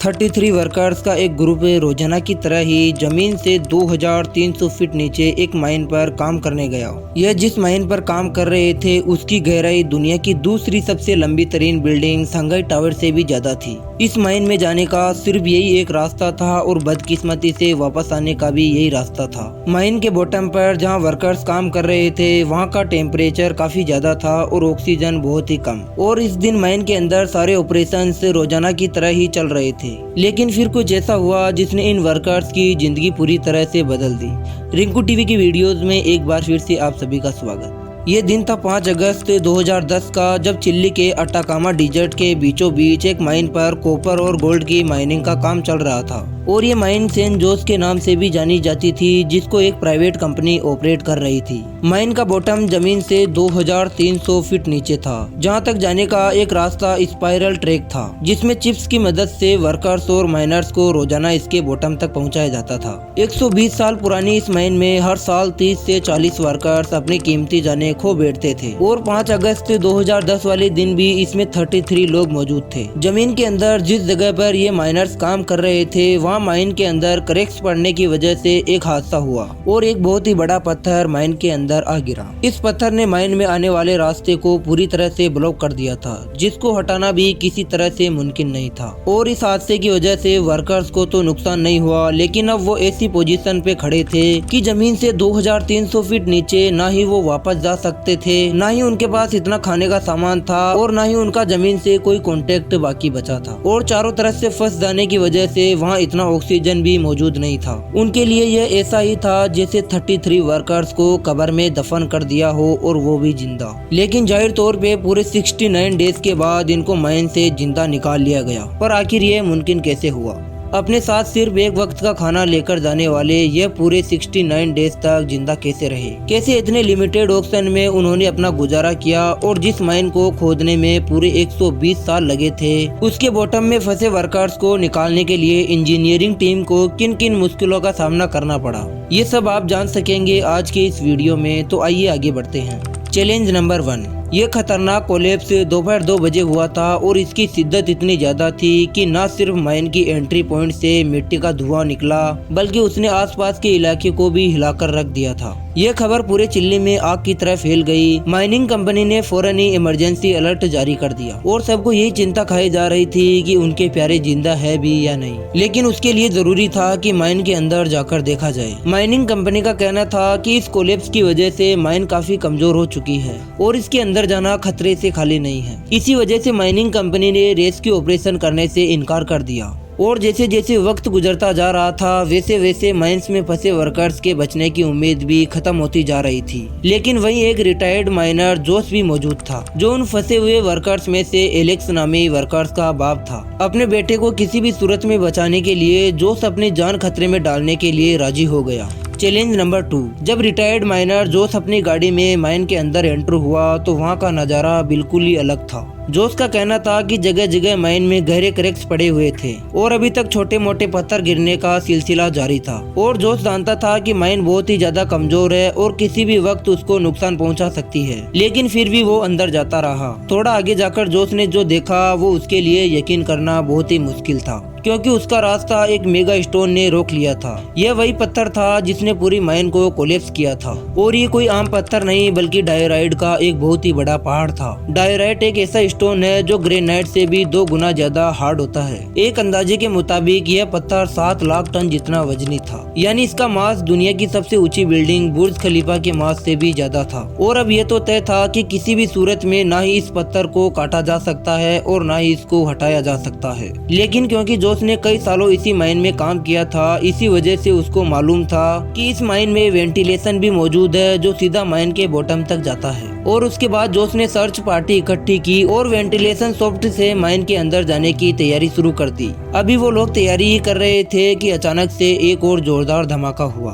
33 workers का एक group रोजाना की तरह ही जमीन से 2300 फीट नीचे एक माइन पर काम करने गया। यह जिस माइन पर काम कर रहे थे उसकी गहराई दुनिया की दूसरी सबसे लंबी तरीन बिल्डिंग संघाई टावर से भी ज्यादा थी। इस माइन में जाने का सिर्फ यही एक रास्ता था और बदकिस्मती से वापस आने का भी यही रास्ता था। माइन के बॉटम पर जहां वर्कर्स काम कर रहे थे वहां का टेम्परेचर काफी ज्यादा था और ऑक्सीजन बहुत ही कम। और इस दिन माइन के अंदर सारे ऑपरेशन रोजाना की तरह ही चल रहे थे। लेकिन फिर कुछ ऐसा हुआ जिसने इन वर्कर्स की जिंदगी पूरी तरह से बदल दी। रिंकू टीवी की वीडियोस में एक बार फिर से आप सभी का स्वागत। ये दिन था 5 अगस्त 2010 का, जब चिली के अटाकामा डिजर्ट के बीचों बीच एक माइन पर कॉपर और गोल्ड की माइनिंग का काम चल रहा था। और ये माइन सेंट जोस के नाम से भी जानी जाती थी, जिसको एक प्राइवेट कंपनी ऑपरेट कर रही थी। माइन का बॉटम जमीन से 2300 फीट नीचे था, जहां तक जाने का एक रास्ता स्पाइरल ट्रैक था, जिसमें चिप्स की मदद से वर्कर्स और माइनर्स को रोजाना इसके बॉटम तक पहुंचाया जाता था। 120 साल पुरानी इस माइन में हर साल 30 से 40 वर्कर्स अपनी कीमती जाने खो बैठते थे। और 5 अगस्त 2010 वाले दिन भी इसमें 33 लोग मौजूद थे। जमीन के अंदर जिस जगह पर ये माइनर्स काम कर रहे थे वहाँ माइन के अंदर क्रैक्स पड़ने की वजह से एक हादसा हुआ और एक बहुत ही बड़ा पत्थर माइन के अंदर आ गिरा। इस पत्थर ने माइन में आने वाले रास्ते को पूरी तरह से ब्लॉक कर दिया था, जिसको हटाना भी किसी तरह से मुमकिन नहीं था। और इस हादसे की वजह से वर्कर्स को तो नुकसान नहीं हुआ, लेकिन अब वो ऐसी पोजीशन पे खड़े थे कि जमीन से 2300 फीट नीचे ना ही वो वापस जा सकते थे, ना ही उनके पास इतना खाने का सामान था और ना ही उनका जमीन से कोई कॉन्टेक्ट बाकी बचा था। और चारों तरफ से फंस जाने की वजह से वहाँ इतना ऑक्सीजन भी मौजूद नहीं था। उनके लिए यह ऐसा ही था जैसे 33 वर्कर्स को कब्र में दफन कर दिया हो, और वो भी जिंदा। लेकिन जाहिर तौर पे पूरे 69 डेज के बाद इनको माइन से जिंदा निकाल लिया गया। पर आखिर ये मुमकिन कैसे हुआ? अपने साथ सिर्फ एक वक्त का खाना लेकर जाने वाले यह पूरे 69 डेज तक जिंदा कैसे रहे? कैसे इतने लिमिटेड ऑक्सीजन में उन्होंने अपना गुजारा किया? और जिस माइन को खोदने में पूरे 120 साल लगे थे, उसके बॉटम में फंसे वर्कर्स को निकालने के लिए इंजीनियरिंग टीम को किन किन मुश्किलों का सामना करना पड़ा, ये सब आप जान सकेंगे आज के इस वीडियो में। तो आइए आगे बढ़ते हैं। Challenge number 1। ये खतरनाक कोलैप्स दोपहर 2 बजे हुआ था और इसकी शिद्दत इतनी ज्यादा थी कि न सिर्फ माइन की एंट्री पॉइंट से मिट्टी का धुआं निकला, बल्कि उसने आसपास के इलाके को भी हिलाकर रख दिया था। यह खबर पूरे चिली में आग की तरह फैल गई। माइनिंग कंपनी ने फौरन ही इमरजेंसी अलर्ट जारी कर दिया और सबको यही चिंता खाई जा रही थी कि उनके प्यारे जिंदा है भी या नहीं। लेकिन उसके लिए जरूरी था कि माइन के अंदर जाकर देखा जाए। माइनिंग कंपनी का कहना था कि इस कोलैप्स की वजह से माइन काफी कमजोर हो चुकी है और इसके अंदर जाना खतरे से खाली नहीं है। इसी वजह से माइनिंग कंपनी ने रेस्क्यू ऑपरेशन करने से इनकार कर दिया। और जैसे जैसे वक्त गुजरता जा रहा था वैसे वैसे माइंस में फंसे वर्कर्स के बचने की उम्मीद भी खत्म होती जा रही थी। लेकिन वहीं एक रिटायर्ड माइनर जोस भी मौजूद था, जो उन फंसे हुए वर्कर्स में से एलेक्स नामी वर्कर्स का बाप था। अपने बेटे को किसी भी सूरत में बचाने के लिए जोस अपनी जान खतरे में डालने के लिए राजी हो गया। Challenge number 2। जब रिटायर्ड माइनर जोस अपनी गाड़ी में माइन के अंदर एंटर हुआ तो वहाँ का नजारा बिल्कुल ही अलग था। जोस का कहना था कि जगह जगह माइन में गहरे क्रैक्स पड़े हुए थे और अभी तक छोटे मोटे पत्थर गिरने का सिलसिला जारी था। और जोस जानता था कि माइन बहुत ही ज्यादा कमजोर है और किसी भी वक्त उसको नुकसान पहुंचा सकती है, लेकिन फिर भी वो अंदर जाता रहा। थोड़ा आगे जाकर जोस ने जो देखा वो उसके लिए यकीन करना बहुत ही मुश्किल था, क्योंकि उसका रास्ता एक मेगा स्टोन ने रोक लिया था। यह वही पत्थर था जिसने पूरी माइन को कोलैप्स किया था। और ये कोई आम पत्थर नहीं बल्कि डायराइट का एक बहुत ही बड़ा पहाड़ था। डायराइट एक ऐसा स्टोन है जो ग्रेनाइट से भी 2 गुना ज्यादा हार्ड होता है। एक अंदाजे के मुताबिक यह पत्थर 7 लाख टन जितना वजनी था, यानी इसका मास दुनिया की सबसे ऊंची बिल्डिंग बुर्ज खलीफा के मास से भी ज्यादा था। और अब यह तो तय था कि किसी भी सूरत में ना ही इस पत्थर को काटा जा सकता है और ना ही इसको हटाया जा सकता है। लेकिन क्योंकि जोस ने कई सालों इसी माइन में काम किया था, इसी वजह से उसको मालूम था कि इस माइन में वेंटिलेशन भी मौजूद है जो सीधा माइन के बॉटम तक जाता है। और उसके बाद जोस ने सर्च पार्टी इकट्ठी की और वेंटिलेशन सॉफ्ट से माइन के अंदर जाने की तैयारी शुरू कर दी। अभी वो लोग तैयारी ही कर रहे थे कि अचानक से एक और जोरदार धमाका हुआ।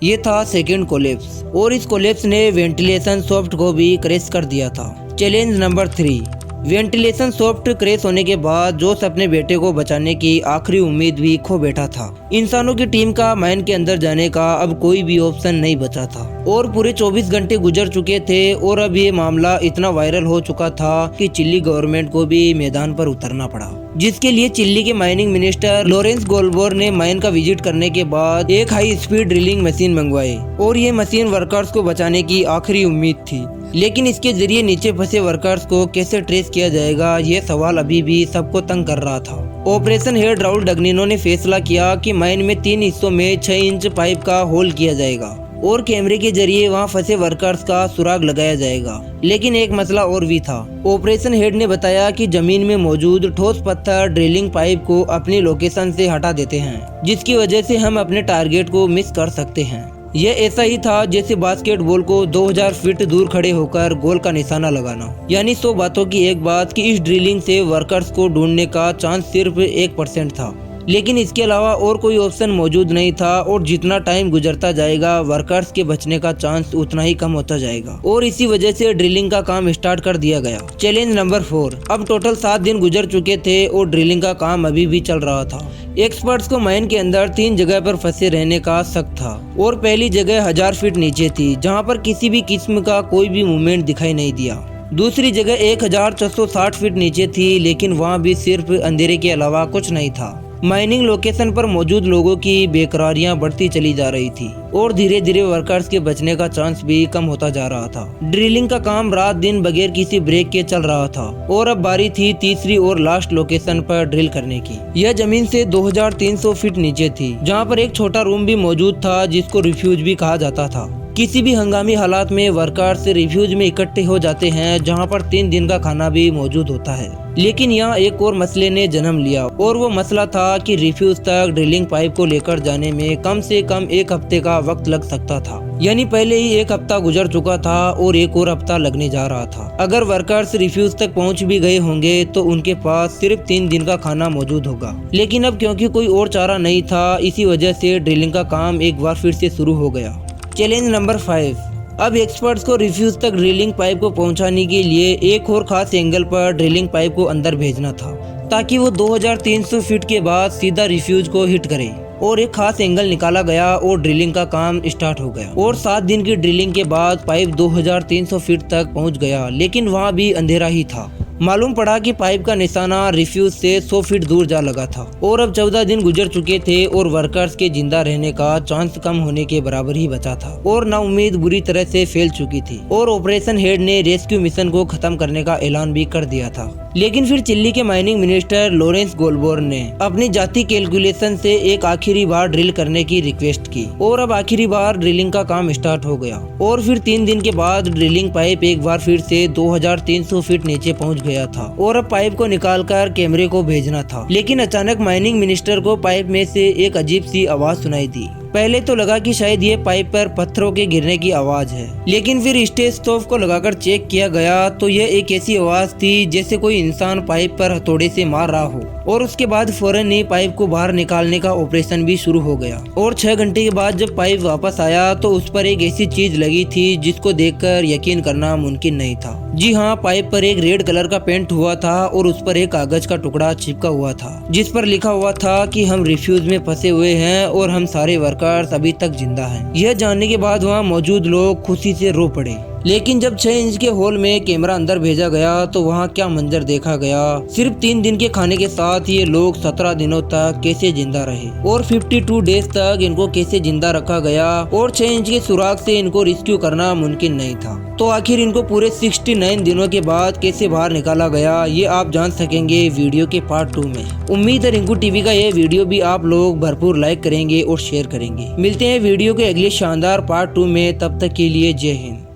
ये था सेकंड कोलैप्स और इस कोलैप्स ने वेंटिलेशन सॉफ्ट को भी क्रैश कर दिया था। Challenge number 3। Ventilation soft crash होने के बाद जोश अपने बेटे को बचाने की आखिरी उम्मीद भी खो बैठा था। इंसानों की टीम का माइन के अंदर जाने का अब कोई भी ऑप्शन नहीं बचा था और पूरे 24 घंटे गुजर चुके थे और अब ये मामला इतना वायरल हो चुका था कि चिली गवर्नमेंट को भी मैदान पर उतरना पड़ा, जिसके लिए चिली के माइनिंग मिनिस्टर लॉरेंस गोल्बोर ने माइन का विजिट करने के बाद एक हाई स्पीड ड्रिलिंग मशीन मंगवाई और ये मशीन वर्कर्स को बचाने की आखिरी उम्मीद थी। लेकिन इसके जरिए नीचे फंसे वर्कर्स को कैसे ट्रेस किया जाएगा, ये सवाल अभी भी सबको तंग कर रहा था। ऑपरेशन हेड राउल डगनिनो ने फैसला किया कि माइन में 3 हिस्सों में 6 इंच पाइप का होल किया जाएगा और कैमरे के जरिए वहां फंसे वर्कर्स का सुराग लगाया जाएगा। लेकिन एक मसला और भी था। ऑपरेशन हेड ने बताया कि जमीन में मौजूद ठोस पत्थर ड्रिलिंग पाइप को अपनी लोकेशन से हटा देते हैं, जिसकी वजह से हम अपने टारगेट को मिस कर सकते हैं। यह ऐसा ही था जैसे बास्केटबॉल को 2000 फीट दूर खड़े होकर गोल का निशाना लगाना। यानी 100 बातों की एक बात कि इस ड्रिलिंग से वर्कर्स को ढूंढने का चांस सिर्फ 1% था, लेकिन इसके अलावा और कोई ऑप्शन मौजूद नहीं था और जितना टाइम गुजरता जाएगा वर्कर्स के बचने का चांस उतना ही कम होता जाएगा और इसी वजह से ड्रिलिंग का काम स्टार्ट कर दिया गया। Challenge number 4। अब टोटल 7 दिन गुजर चुके थे और ड्रिलिंग का काम अभी भी चल रहा था। एक्सपर्ट्स को माइन के अंदर 3 जगह पर फंसे रहने का शक था और पहली जगह 1000 फीट नीचे थी, जहां पर किसी भी किस्म का कोई भी मूवमेंट दिखाई नहीं दिया। दूसरी जगह 1460 फीट नीचे थी, लेकिन वहां भी सिर्फ अंधेरे के अलावा कुछ नहीं था। माइनिंग लोकेशन पर मौजूद लोगों की बेकरारियां बढ़ती चली जा रही थी और धीरे धीरे वर्कर्स के बचने का चांस भी कम होता जा रहा था। ड्रिलिंग का काम रात दिन बगैर किसी ब्रेक के चल रहा था और अब बारी थी तीसरी और लास्ट लोकेशन पर ड्रिल करने की। यह जमीन से 2300 फीट नीचे थी, जहां पर एक छोटा रूम भी मौजूद था जिसको रिफ्यूज भी कहा जाता था। किसी भी हंगामी हालात में वर्कर्स रिफ्यूज में इकट्ठे हो जाते हैं, जहां पर 3 दिन का खाना भी मौजूद होता है। लेकिन यहाँ एक और मसले ने जन्म लिया और वो मसला था कि रिफ्यूज तक ड्रिलिंग पाइप को लेकर जाने में कम से कम 1 हफ्ते का वक्त लग सकता था। यानी पहले ही 1 हफ्ता गुजर चुका था और एक और हफ्ता लगने जा रहा था। अगर वर्कर्स रिफ्यूज तक पहुँच भी गए होंगे तो उनके पास सिर्फ 3 दिन का खाना मौजूद होगा। लेकिन अब क्योंकि कोई और चारा नहीं था, इसी वजह से ड्रिलिंग का काम एक बार फिर से शुरू हो गया। Challenge number 5। अब एक्सपर्ट्स को रिफ्यूज तक ड्रिलिंग पाइप को पहुंचाने के लिए एक और खास एंगल पर ड्रिलिंग पाइप को अंदर भेजना था, ताकि वो 2300 फीट के बाद सीधा रिफ्यूज को हिट करे। और एक खास एंगल निकाला गया और ड्रिलिंग का काम स्टार्ट हो गया और 7 दिन की ड्रिलिंग के बाद पाइप 2300 फीट तक पहुंच गया, लेकिन वहां भी अंधेरा ही था। मालूम पड़ा कि पाइप का निशाना रिफ्यूज से 100 फीट दूर जा लगा था और अब 14 दिन गुजर चुके थे और वर्कर्स के जिंदा रहने का चांस कम होने के बराबर ही बचा था और नाउम्मीद बुरी तरह से फैल चुकी थी और ऑपरेशन हेड ने रेस्क्यू मिशन को खत्म करने का ऐलान भी कर दिया था। लेकिन फिर चिली के माइनिंग मिनिस्टर लॉरेंस गोल्बोर ने अपनी जाती कैलकुलेशन से एक आखिरी बार ड्रिल करने की रिक्वेस्ट की और अब आखिरी बार ड्रिलिंग का काम स्टार्ट हो गया और फिर 3 दिन के बाद ड्रिलिंग पाइप एक बार फिर से 2300 फीट नीचे पहुंच गया था और अब पाइप को निकालकर कैमरे को भेजना था। लेकिन अचानक माइनिंग मिनिस्टर को पाइप में से एक अजीब सी आवाज सुनाई दी। पहले तो लगा कि शायद ये पाइप पर पत्थरों के गिरने की आवाज है, लेकिन फिर स्टेथोस्कोप को लगाकर चेक किया गया तो यह एक ऐसी आवाज थी जैसे कोई इंसान पाइप पर हथौड़े से मार रहा हो। और उसके बाद फौरन ही पाइप को बाहर निकालने का ऑपरेशन भी शुरू हो गया और 6 घंटे के बाद जब पाइप वापस आया तो उस पर एक ऐसी चीज लगी थी जिसको देखकर यकीन करना मुमकिन नहीं था। जी हाँ, पाइप पर एक रेड कलर का पेंट हुआ था और उस पर एक कागज का टुकड़ा चिपका हुआ था जिस पर लिखा हुआ था कि हम रिफ्यूज में फंसे हुए हैं और हम सारे वर्कर्स अभी तक जिंदा हैं। यह जानने के बाद वहाँ मौजूद लोग खुशी से रो पड़े। लेकिन जब 6 इंच के होल में कैमरा अंदर भेजा गया तो वहाँ क्या मंजर देखा गया। सिर्फ 3 दिन के खाने के साथ ये लोग 17 दिनों तक कैसे जिंदा रहे और 52 डेज तक इनको कैसे जिंदा रखा गया और 6 इंच के सुराग से इनको रेस्क्यू करना मुमकिन नहीं था। तो आखिर इनको पूरे 69 दिनों के बाद कैसे बाहर निकाला गया, ये आप जान सकेंगे वीडियो के पार्ट 2 में। उम्मीद है रिंकू टीवी का ये वीडियो भी आप लोग भरपूर लाइक करेंगे और शेयर करेंगे। मिलते हैं वीडियो के अगले शानदार पार्ट 2 में, तब तक के लिए जय हिंद।